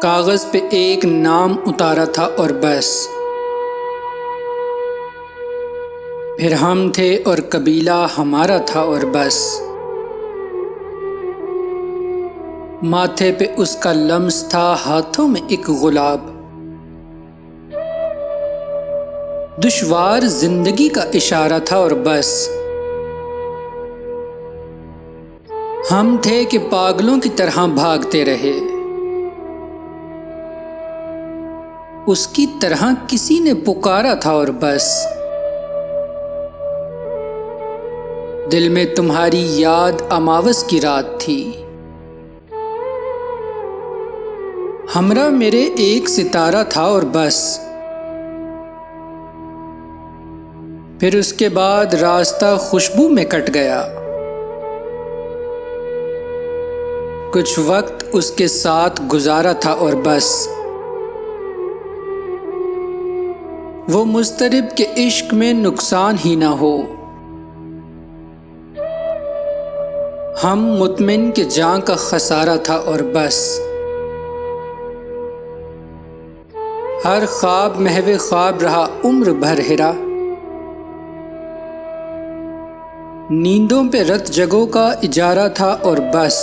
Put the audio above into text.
کاغذ پہ ایک نام اتارا تھا اور بس، پھر ہم تھے اور قبیلہ ہمارا تھا اور بس، ماتھے پہ اس کا لمس تھا، ہاتھوں میں ایک گلاب، دشوار زندگی کا اشارہ تھا اور بس، ہم تھے کہ پاگلوں کی طرح بھاگتے رہے، اس کی طرح کسی نے پکارا تھا اور بس، دل میں تمہاری یاد اماوس کی رات تھی، ہمراہ میرے ایک ستارہ تھا اور بس، پھر اس کے بعد راستہ خوشبو میں کٹ گیا، کچھ وقت اس کے ساتھ گزارا تھا اور بس، وہ مضطرب کے عشق میں نقصان ہی نہ ہو، ہم مطمئن کہ جاں کا خسارہ تھا اور بس، ہر خواب محو خواب رہا عمر بھر ہرا، نیندوں پہ رت جگوں کا اجارہ تھا اور بس،